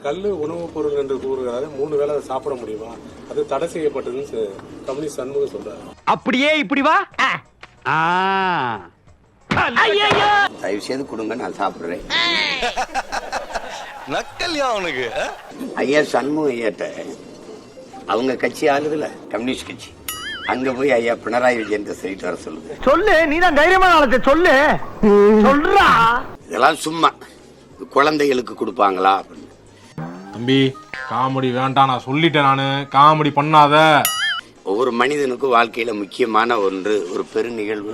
கல்லு உணவுப் பொருள் என்று கூறுகிறாரு. 3 வேளை சாப்பிட முடியுமா? அது தடை செய்யப்பட்டதுன்னு கம்யூனிஸ்ட் சண்முகம் சொல்றாரு. அப்படியே இப்படி வா. தயவு செய்து கொடுங்க, நான் சாப்பிடுறேன். நக்கல்யா அவனுக்கு. ஐயா சண்முகம் ஐயாட்ட அவங்க கட்சி ஆளுதுல கம்யூனிஸ்ட் கட்சி, அங்க போய் ஐயா பினராயி விஜயன் சொல்லிட்டு வர சொல்லுங்க. சொல்லு, நீதான் தைரியமான ஆளத்தை சொல்லு. சொல்றா. இதெல்லாம் சும்மா குழந்தைகளுக்கு கொடுப்பாங்களா அப்படின்னு. தம்பி காமெடி வேண்டாம், நான் சொல்லிட்டேன். நானு காமெடி பண்ணாத. ஒவ்வொரு மனிதனுக்கும் வாழ்க்கையில முக்கியமான ஒன்று, ஒரு பெரு நிகழ்வு,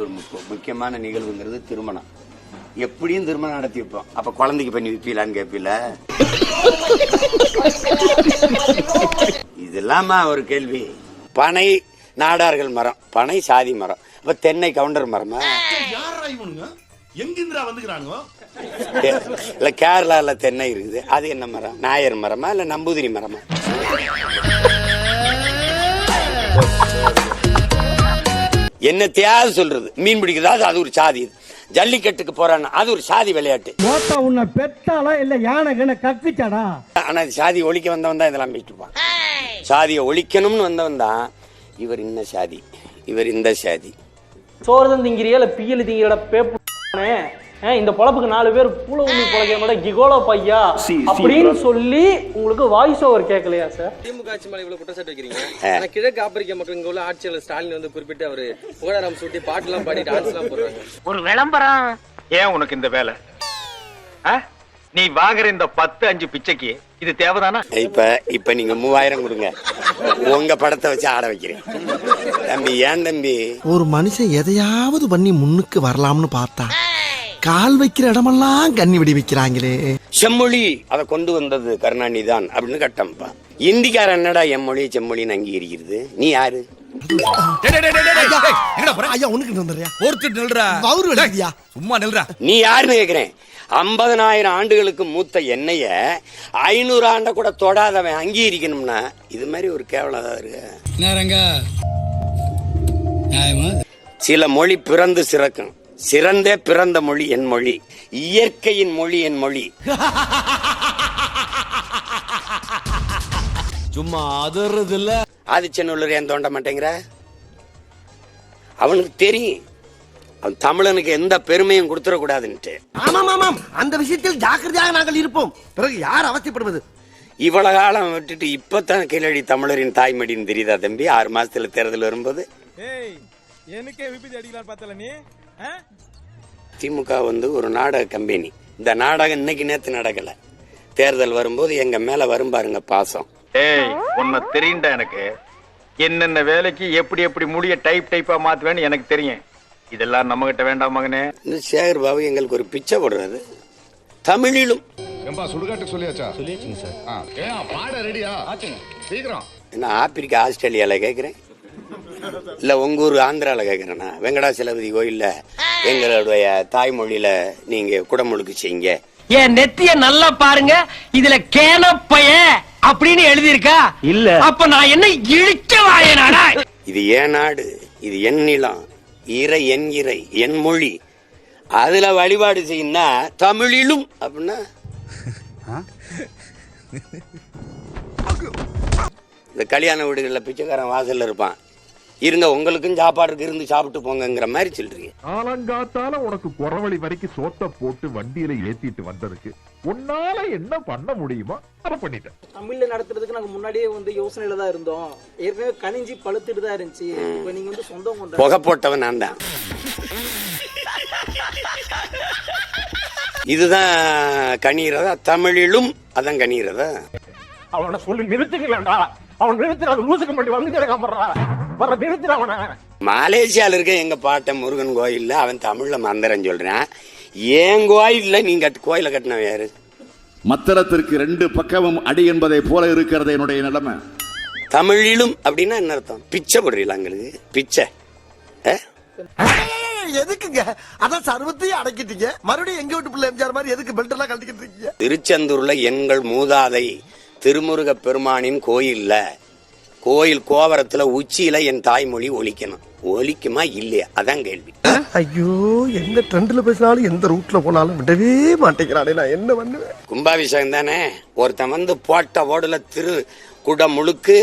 முக்கியமான நிகழ்வுங்கிறது திருமணம். எப்படியும் திருமணம் நடத்தி வைப்போம். அப்ப குழந்தைக்கு பண்ணி வைப்பீலான்னு கேட்பீல. இதெல்லாமா ஒரு கேள்வி. பனை நாடார்கள் மரம், பனை சாதி மரம், அப்ப தென்னை கவுண்டர் மரமா? இல்ல கேரளால தென்னை இருக்குது, அது என்ன மரம்? நாயர் மரமா இல்ல நம்பூதிரி மரமா? என்னத்தையாவது சொல்றது. மீன் பிடிக்கிறது அது ஒரு சாதி, ஜல்லிக்கட்டுக்கு போறான்னா அது ஒரு சாதி விளையாட்டு. உன்னை பெத்தாலா இல்ல யானை கக்குச்சாடா? ஆனா சாதி ஒழிக்க வந்தவன் தான் இதெல்லாம் பேசிட்டு இருப்பான். சாதியை ஒழிக்கணும்னு வந்தவன் தான் இவர் இந்த சாதி, இவர் இந்த சாதி. சோறுதான் திங்கிறியா இல்ல பியல் திங்கிற பேப்பு. இந்த பொழப்புக்கு 4 பேர் பூல உண்ணி பொழைக்க கிகோலோ பையா அப்படின்னு சொல்லி உங்களுக்கு வாய்ஸ் ஓவர் கேட்கலையா சார்? திமுக ஆட்சி மேல இவ்வளவு குற்றச்சாட்டு வைக்கிறீங்க. ஆனா கிழக்கு ஆப்பிரிக்க மக்கள் இங்க உள்ள ஆட்சியாளர் ஸ்டாலின் வந்து குறிப்பிட்டு அவரு புகழாரம் சூட்டி பாட்டு எல்லாம் பாடி டான்ஸ் எல்லாம் போடுறாங்க. ஒரு விளம்பரம். ஏன் உனக்கு இந்த வேலை? நீ வாங்குற இந்த 10-5 பிச்சைக்கு இது தேவைதானா? இப்ப நீங்க 3000 கொடுங்க, உங்க படத்தை வச்சு ஆட வைக்கிறேன். தம்பி ஏன் தம்பி, ஒரு மனுஷன் எதையாவது பண்ணி முன்னுக்கு வரலாம்னு பார்த்தா கால் வைக்கிற இடமெல்லாம் கண்ணி விடி வைக்கிறாங்களே. செம்மொழி அதை கொண்டு வந்தது கருணாநிதி தான் அப்படின்னு கட்டம்பா. இந்திக்கார என்னடா எம்மொழி செம்மொழின்னு அங்கீகரிக்கிறது? நீ யாரு? நீ யாருன்னு கேக்குறேன். 50,000 ஆண்டுகளுக்கு மூத்த எண்ணெய 500 ஆண்ட கூட தொடாதவன் அங்கீகரிக்கணும்னா இது மாதிரி ஒரு கேவலம் இருக்கு. சில மொழி பிறந்து சிறக்கும், சிறந்தே பிறந்த மொழி என் மொழி, இயற்கையின் மொழி என் மொழி. சும்மா அதறது இல்ல. ஆதிச்சநல்லூர் ஏன் தோண்ட மாட்டேங்கிற? அவனுக்கு தெரியும் அவன் தமிழனுக்கு எந்த பெருமையும் கொடுத்துட கூடாதுன்ட்டு. ஆமாம், அந்த விஷயத்தில் ஜாக்கிரதையாக நாங்கள் இருப்போம். பிறகு யார் அவசியப்படுவது? இவ்வளவு காலம் விட்டுட்டு இப்பதான் கீழடி தமிழரின் தாய்மடின்னு தெரியுதா தம்பி? 6 மாசத்துல தேர்தல் வரும்போது திமுக வந்து ஒரு நாடக கம்பெனி. இந்த நாடகம் இன்னைக்கு நேத்து நடக்கல. தேர்தல் வரும்போது எங்க மேல வரும் பாருங்க பாசம். உன்னை தெரியுண்டா எனக்கு. என்னென்ன வேலைக்கு எப்படி எப்படி முடிய டைப்பா மாத்துவேன்னு எனக்கு தெரியும். இதெல்லாம் நம்ம கிட்ட வேண்டாம் மகனே. சேகர் பாபு எங்களுக்கு ஒரு பிச்சை போடுறாரு. தமிழிலும் சுடுகாட்டு சொல்லியாச்சா? சொல்லியாச்சுங்க சார். பாட ரெடியா? சீக்கிரம். என்ன ஆப்பிரிக்கா ஆஸ்திரேலியால கேக்குறேன், இல்ல உங்க ஊர் ஆந்திரால கேக்குறேன்னா? வெங்கடாசலபதி கோயில்ல எங்களுடைய தாய்மொழியில நீங்க குடமுழுக்கு செய்யுங்க. என் நெத்திய நல்லா பாருங்க, இதுல கேனப்பைய அப்படின்னு எழுதியிருக்கா இல்ல? அப்ப நான் என்ன இழிச்ச வாயனாடா? இது என் நாடு, இது என் நிலம், இறை என் இறை என் மொழி, அதுல வழிபாடு செய்யுன்னா தமிழிலும் அப்படின்னா இந்த கல்யாண வீடுகள்ல பிச்சைக்காரன் வாசல்ல இருப்பான், இருங்க உங்களுக்கும் சாப்பாடுக்கு இருந்து சாப்பிட்டு போங்கிற மாதிரி சொல்றீங்க. காலங்காத்தால உனக்கு குறவழி வரைக்கும் சோத்த போட்டு வண்டியில ஏத்திட்டு வந்ததுக்கு உன்னால என்ன பண்ண முடியுமோ அதை பண்ணிட்டேன். தமிழ்ல நடத்துறதுக்கு நாங்க முன்னாடியே வந்து யோசனையில தான் இருந்தோம். ஏற்கனவே கனிஞ்சி பழுத்துட்டு தான் இருந்துச்சு. இப்ப நீங்க வந்து சொந்தம் கொண்டு புகை போட்டவன் நான் தான். இதுதான் கனிகிறதா? தமிழிலும் அதான் கனிகிறதா? அவனை சொல்லி நிறுத்துக்கலடா. அவன் நிறுத்துறான், லூசுக்கு பண்ணி வந்து வர நிறுத்துறான். மலேசியால இருக்க எங்க பாட்டன் முருகன் கோயில்ல அவன் தமிழ்ல மந்திரம் சொல்றான். என் கோயில்ல நீங்க கோயில கட்டினவன் யாரு? மத்திரத்திற்கு 2 பக்கமும் அடி என்பதை போல இருக்கிறது என்னுடைய நிலைமை. தமிழிலும் அப்படின்னா என்ன அர்த்தம்? பிச்சை போடுறீங்களா? உங்களுக்கு பிச்சை எதுக்குங்க? அதான் சர்வத்தையும் அடக்கிட்டீங்க, மறுபடியும் எங்க வீட்டு பிள்ளை எம்ஜிஆர் மாதிரி எதுக்கு பெல்ட் எல்லாம் கழட்டிக்கிட்டு இருக்கீங்க? திருச்செந்தூர்ல எங்கள் மூதாதை திருமுருக பெருமானின் கோயில் கோவரத்துல உச்சியில என் தாய்மொழி ஒலிக்கணும். ஒலிக்குமா இல்லையா அதான் கேள்வி. ஐயோ எந்த ட்ரெண்ட்ல பேசினாலும் எந்த ரூட்ல போனாலும் விடவே மாட்டேங்கிறானே, நான் என்ன பண்ணுவேன்? கும்பாபிஷேகம் தானே, ஒருத்தன் வந்து போட்ட ஓடுல திரு குடம் முழுக்கு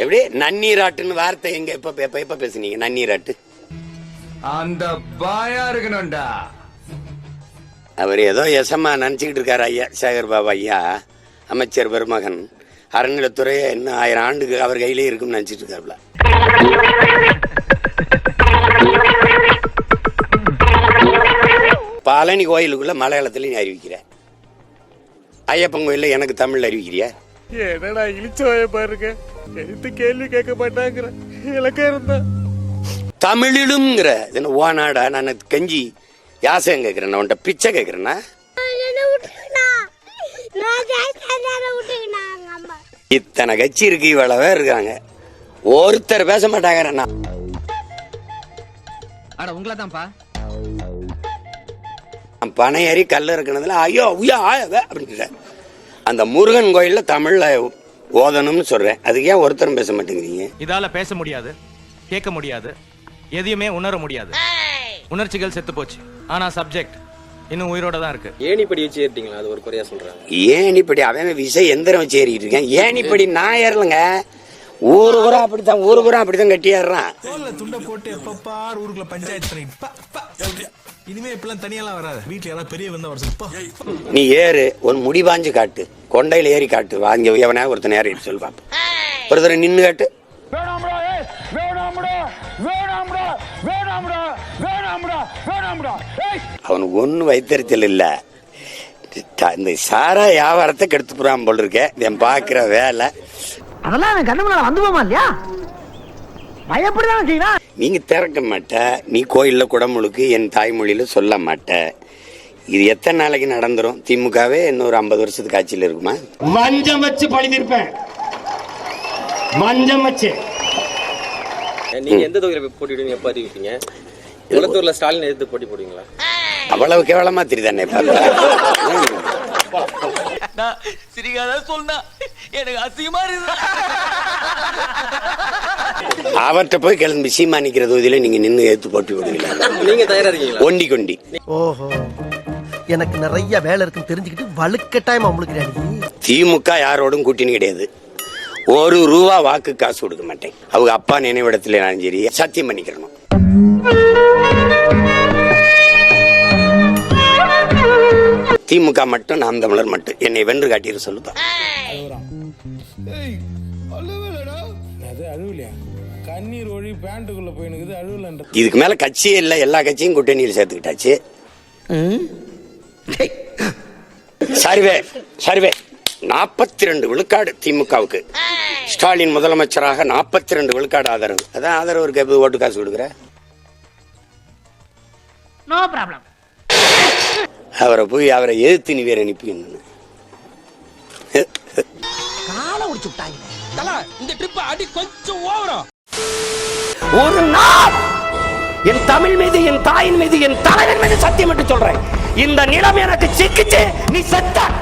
எப்படி நன்னீராட்டுன்னு வார்த்தை எங்க எப்ப பேசுனீங்க? நன்னீராட்டு அந்த பாயா இருக்கணும்டா. அவர் ஏதோ எசமா நினைச்சுக்கிட்டு இருக்காரு ஐயா சேகர் பாபு ஐயா, அமைச்சர் பெருமகன், அறநிலைத்துறையை இன்னும் 1000 ஆண்டுக்கு அவர் கையிலே இருக்கும்னு நினைச்சிட்டு இருக்காருல. பழனி கோயிலுக்குள்ள மலையாளத்திலையும் அறிவிக்கிற, ஐயப்பன் கோயில்ல எனக்கு தமிழ்ல அறிவிக்கிறியா? என்னடா இழிச்சவாய பாருங்க, எடுத்து கேள்வி கேட்க மாட்டாங்கிற இலக்கா இருந்தா தமிழிலும்ங்கிற ஓனாடா. நான் கஞ்சி யாசகம் கேட்கிறேன், உன்ட்ட பிச்சை கேட்கிறேன்னா? இத்தனை கட்சி இருக்கு, இவ்வளவே இருக்காங்க, ஒருத்தர் பேச மாட்டாங்க. உங்களதான்ப்பா பனை ஏறி கல்ல இருக்கிறதுல ஐயோ உயா அப்படின்னு அந்த முருகன் கோயில்ல தமிழ்ல ஓதணும்னு சொல்றேன், அதுக்கு ஏன் ஒருத்தரும் பேச மாட்டேங்கிறீங்க? இதால பேச முடியாது, கேட்க முடியாது, எதையுமே உணர முடியாது. உணர்ச்சிகள் செத்து போச்சு, ஆனா சப்ஜெக்ட் இன்னும் உயிரோட தான் இருக்கு. ஏணிப்படி வச்சு ஏறிட்டீங்களா? அது ஒரு குறையா சொல்றாங்க. ஏணிப்படி அவன் விசை எந்திரம் வச்சு ஏறிட்டு இருக்கேன், ஏணிப்படி நான் ஏறலங்க. ஊரு பூரா அப்படித்தான் கட்டி ஏறான். துண்டை போட்டு எப்பப்பார் ஊருக்குள்ள பஞ்சாயத்து பண்ணிட்டு இனிமே இப்பெல்லாம் தனியெல்லாம் வராது, வீட்டுல யாராவது பெரிய வந்தா வர. நீ ஏறு, ஒரு முடிபாஞ்சு காட்டு, கொண்டையில ஏறி காட்டு, வாங்க எவனா ஒருத்தன் ஏறிட்டு சொல்லு பாப்பா. ஒருத்தர் நின்னு காட்டு. அவனுக்கு ஒண்ணு வைத்தறிச்சல் இல்ல, இந்த சாரா வியாபாரத்தை கெடுத்து போறான் போல் இருக்க என் பாக்குற வேலை. அதெல்லாம் அவன் கண்ணு முன்னால வந்து போமா இல்லையா, பயப்படிதான் செய்யலாம். நீங்க திறக்க மாட்ட, நீ கோயில்ல குடமுழுக்கு என் தாய்மொழியில சொல்ல மாட்ட. இது எத்தனை நாளைக்கு நடந்துரும்? திமுகவே இன்னொரு 50 வருஷத்துக்கு ஆட்சியில் இருக்குமா? மஞ்சம் வச்சு பழிந்திருப்பேன், மஞ்சம் வச்சு. நீங்க எந்த தொகுதியில போட்டிடுவீங்க? எப்ப அறிவிப்பீங்க? குளத்தூர்ல ஸ்டாலின் எதிர்த்து போட்டி போடுவீங்களா? அவ்வளவு கேவலமா தெரியுதானே? அவர்கிட்ட போய் கிளம்பி சீமா நிக்கிற தொகுதியில நீங்க நின்று எடுத்து போட்டி விடுவீங்களா? நீங்க தயாரா இருக்கீங்களா? ஒண்டி கொண்டி. ஓஹோ, எனக்கு நிறைய வேலை இருக்குன்னு தெரிஞ்சுக்கிட்டு வலுக்கட்டாயமா உங்களுக்கு. திமுக யாரோடும் கூட்டணி கிடையாது, ₹1 வாக்கு காசு கொடுக்க மாட்டேன். அவங்க அப்பா நினைவிடத்துல நான் சரி சத்தியம் பண்ணிக்கிறணும். திமுக மட்டும், நாம் தமிழர் மட்டும் என்னை வென்று காட்டிட்டு சொல்லுப்பா. இதுக்கு மேல கட்சியே இல்ல, எல்லா கட்சியும் கூட்டணியில் சேர்த்துக்கிட்டாச்சு. சர்வே 42 விழுக்காடு திமுகவுக்கு. ஸ்டாலின் முதலமைச்சராக 42 விழுக்காடு ஆதரவு. அதான் ஆதரவு இருக்கு, ஓட்டு காசு கொடுக்குற. அவரை போய் அவரை எதிர்த்து நீ வேற அனுப்பி ஒரு நாள் என் தமிழ் மீது, என் தாயின் மீது, என் தலைவன் மீது சத்தியம் என்று சொல்றேன், இந்த நிலம் எனக்கு சிக்கிச்சு, நீ செத்த